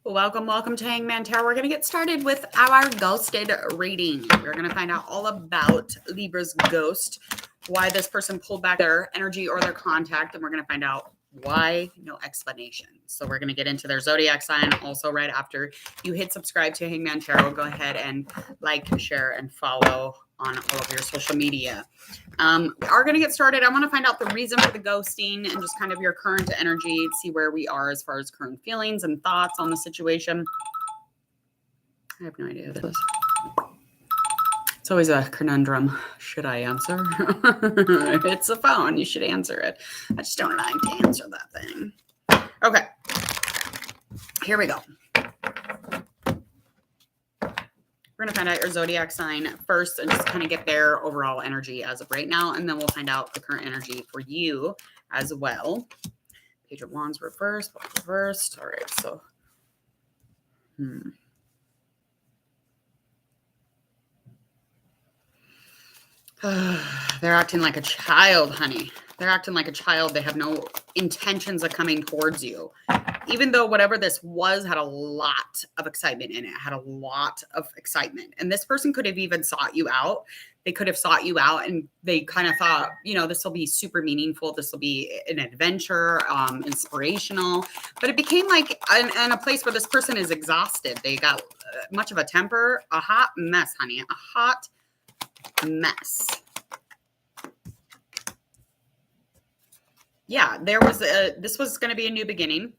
Welcome to Hangman Tarot. We're going to get started with our ghosted reading. We're going to find out all about Libra's ghost, why this person pulled back their energy or their contact, and we're going to find out why, no explanation. So we're going to get into their zodiac sign. Also, right after you hit subscribe to Hangman Tarot, go ahead and like, share, and follow on all of your social media. We are going to get started. I want to find out the reason for the ghosting and just kind of your current energy, see where we are as far as current feelings and thoughts on the situation. I have no idea who this is. It's always a conundrum. Should I answer? It's a phone. You should answer it. I just don't like to answer that thing. Okay. Here we go. We're going to find out your zodiac sign first and just kind of get their overall energy as of right now. And then we'll find out the current energy for you as well. Page of Wands reversed. All right. So, they're acting like a child, honey. They're acting like a child. They have no intentions of coming towards you. Even though whatever this was had a lot of excitement in it, had a lot of excitement. And this person could have even sought you out. They could have sought you out and they kind of thought, you know, this will be super meaningful. This will be an adventure, inspirational. But it became like in a place where this person is exhausted. They got much of a temper, a hot mess, honey, a hot mess. Yeah, this was going to be a new beginning.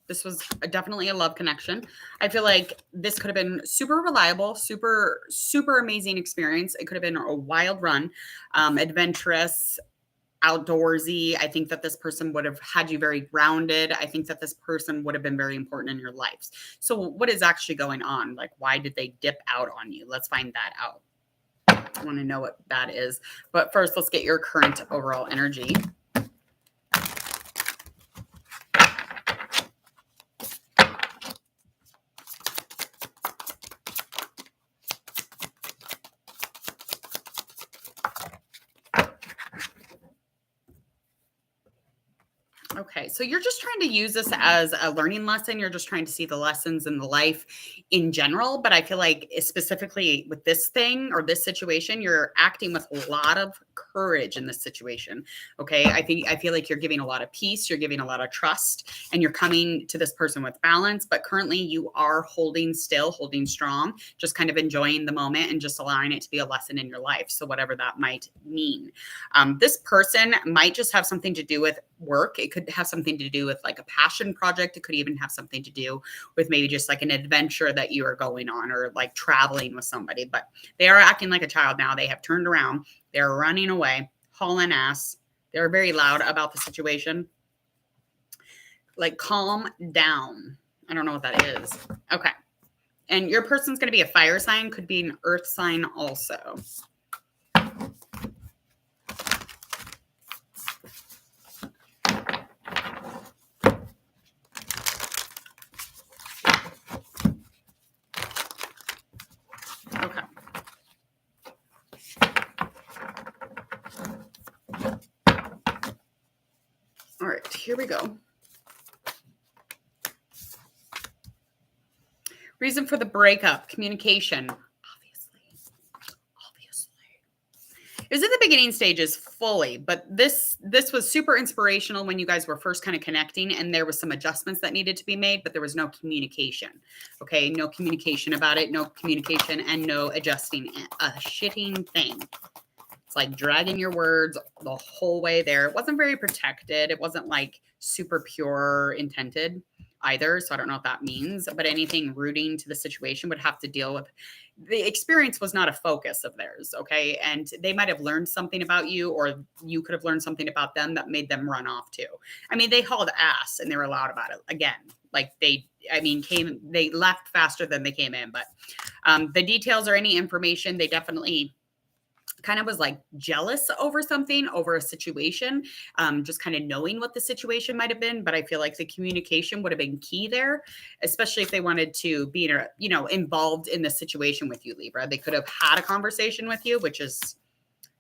This was definitely a love connection. I feel like this could have been super reliable, super, super amazing experience. It could have been a wild run, adventurous, outdoorsy. I think that this person would have had you very grounded. I think that this person would have been very important in your lives. So what is actually going on? Like, why did they dip out on you? Let's find that out. I want to know what that is. But first, let's get your current overall energy. Okay, so you're just trying to use this as a learning lesson. You're just trying to see the lessons in the life in general. But I feel like specifically with this thing or this situation, you're acting with a lot of courage in this situation. Okay, I feel like you're giving a lot of peace. You're giving a lot of trust, and you're coming to this person with balance. But currently, you are holding still, holding strong, just kind of enjoying the moment and just allowing it to be a lesson in your life. So whatever that might mean, this person might just have something to do with work. It could have something to do with like a passion project. It could even have something to do with maybe just like an adventure that you are going on or like traveling with somebody. But they are acting like a child now. They have turned around. They're running away, hauling ass. They're very loud about the situation. Like, calm down. I don't know what that is. Okay. And your person's going to be a fire sign, could be an earth sign also. All right, here we go. Reason for the breakup, communication. Obviously. It was in the beginning stages fully, but this was super inspirational when you guys were first kind of connecting, and there was some adjustments that needed to be made, but there was no communication. Okay, no communication about it, no communication, and no adjusting a shitting thing. It's like dragging your words the whole way there. It wasn't very protected. It wasn't like super pure intended either. So I don't know what that means, but anything rooting to the situation would have to deal with. The experience was not a focus of theirs. Okay. And they might have learned something about you, or you could have learned something about them that made them run off too. I mean, they hauled ass and they were loud about it again. Like they left faster than they came in, but the details or any information, they definitely kind of was like jealous over something, over a situation, just kind of knowing what the situation might have been. But I feel like the communication would have been key there, especially if they wanted to be, involved in the situation with you, Libra. They could have had a conversation with you, which is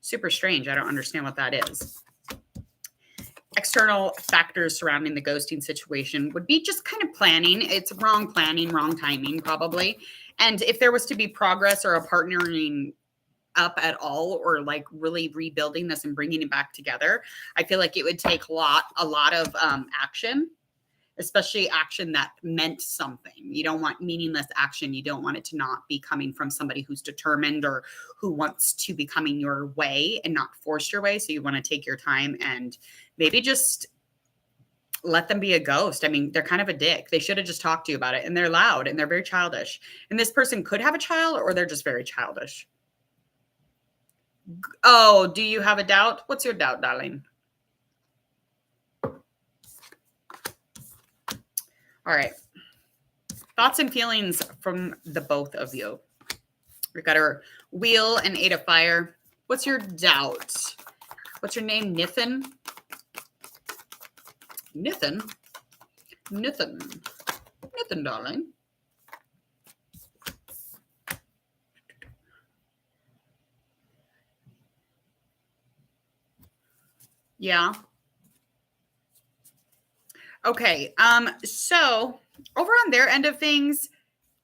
super strange. I don't understand what that is. external factors surrounding the ghosting situation would be just kind of planning. It's wrong planning, wrong timing, probably. And if there was to be progress or a partnering up at all, or like really rebuilding this and bringing it back together, I feel like it would take a lot of action, especially action that meant something. You don't want meaningless action. You don't want it to not be coming from somebody who's determined or who wants to be coming your way and not forced your way. So you want to take your time and maybe just let them be a ghost. I mean, they're kind of a dick. They should have just talked to you about it, and they're loud and they're very childish. And this person could have a child, or they're just very childish. Oh, do you have a doubt? What's your doubt, darling? All right. Thoughts and feelings from the both of you. We've got our wheel and 8 of fire. What's your doubt? What's your name? Nithin? Nithin? Nithin. Nithin, darling. Yeah. Okay. So over on their end of things,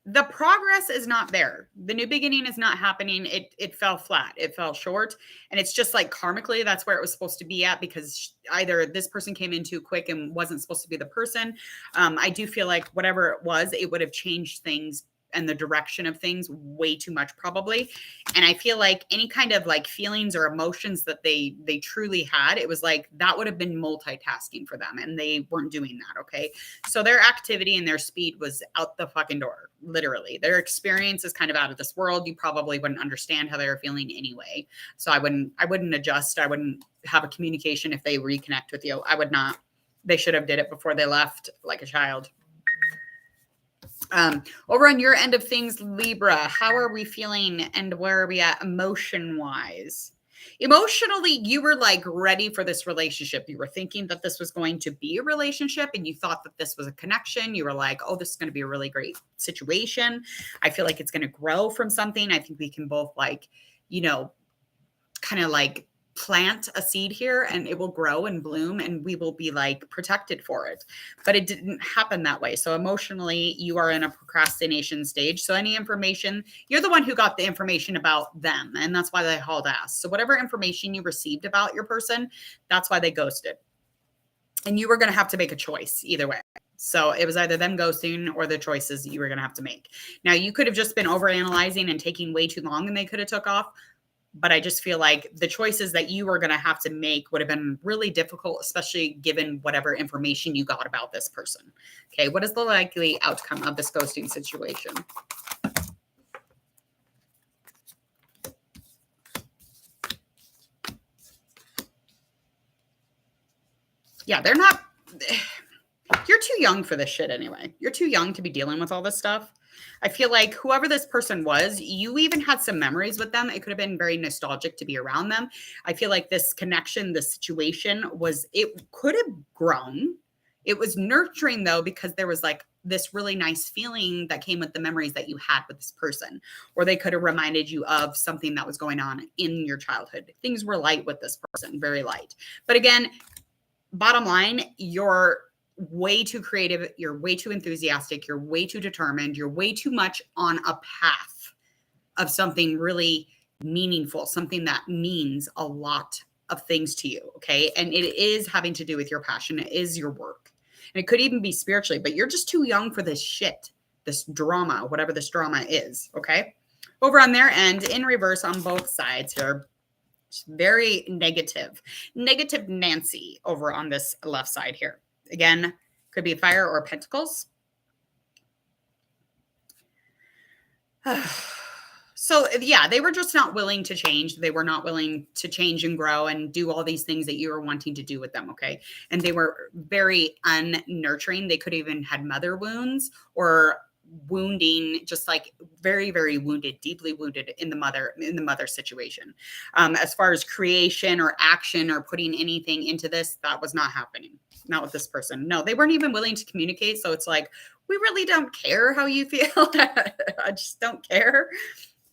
the progress is not there. The new beginning is not happening. It fell flat. It fell short. And it's just like karmically, that's where it was supposed to be at, because either this person came in too quick and wasn't supposed to be the person. I do feel like whatever it was, it would have changed things and the direction of things way too much, probably. And I feel like any kind of like feelings or emotions that they truly had, it was like that would have been multitasking for them, and they weren't doing that. Okay. So their activity and their speed was out the fucking door, literally. Their experience is kind of out of this world. You probably wouldn't understand how they were feeling anyway. So I wouldn't adjust. I wouldn't have a communication if they reconnect with you. I would not. They should have did it before they left, like a child. Over on your end of things, Libra, how are we feeling and where are we at emotion wise? Emotionally, you were like ready for this relationship. You were thinking that this was going to be a relationship, and you thought that this was a connection. You were like, oh, this is going to be a really great situation. I feel like it's going to grow from something. I think we can both like, kind of like plant a seed here, and it will grow and bloom, and we will be like protected for it. But it didn't happen that way. So emotionally, you are in a procrastination stage. So any information, you're the one who got the information about them, and that's why they hauled ass. So whatever information you received about your person, that's why they ghosted. And you were going to have to make a choice either way. So it was either them ghosting or the choices you were going to have to make. Now, you could have just been overanalyzing and taking way too long, and they could have took off. But I just feel like the choices that you were going to have to make would have been really difficult, especially given whatever information you got about this person. Okay, what is the likely outcome of this ghosting situation? Yeah, they're not. You're too young for this shit anyway. You're too young to be dealing with all this stuff. I feel like whoever this person was, you even had some memories with them. It could have been very nostalgic to be around them. I feel like this connection, this situation it could have grown. It was nurturing though, because there was like this really nice feeling that came with the memories that you had with this person, or they could have reminded you of something that was going on in your childhood. Things were light with this person, very light. But again, bottom line, you're way too creative, you're way too enthusiastic, you're way too determined, you're way too much on a path of something really meaningful, something that means a lot of things to you, okay? And it is having to do with your passion, it is your work. And it could even be spiritually, but you're just too young for this shit, this drama, whatever this drama is, okay? Over on their end, in reverse on both sides here, very negative. Negative Nancy over on this left side here. Again, could be fire or pentacles. So yeah, they were just not willing to change. They were not willing to change and grow and do all these things that you were wanting to do with them. Okay. And they were very unnurturing. They could even had mother wounds or wounding, just like very, very wounded, deeply wounded in the mother situation. As far as creation or action or putting anything into this, that was not happening. Not with this person. No, they weren't even willing to communicate. So it's like, we really don't care how you feel. I just don't care.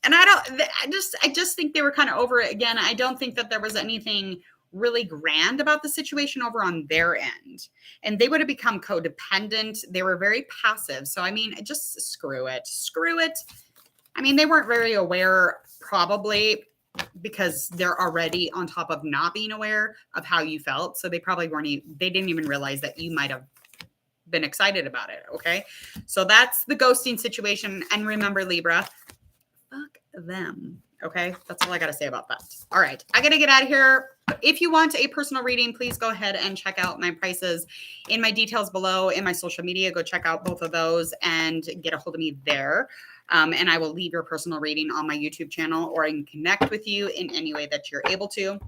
And I just think they were kind of over it again. I don't think that there was anything really grand about the situation over on their end. And they would have become codependent. They were very passive. So, I mean, just screw it. Screw it. I mean, they weren't very aware, probably because they're already on top of not being aware of how you felt. So they probably they didn't even realize that you might have been excited about it. Okay. So that's the ghosting situation. And remember, Libra, fuck them. Okay. That's all I got to say about that. All right. I got to get out of here. If you want a personal reading, please go ahead and check out my prices in my details below in my social media. Go check out both of those and get a hold of me there. And I will leave your personal reading on my YouTube channel, or I can connect with you in any way that you're able to.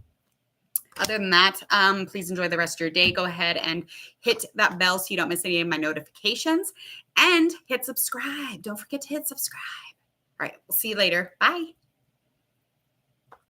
Other than that, please enjoy the rest of your day. Go ahead and hit that bell so you don't miss any of my notifications, and hit subscribe. Don't forget to hit subscribe. All right. We'll see you later. Bye.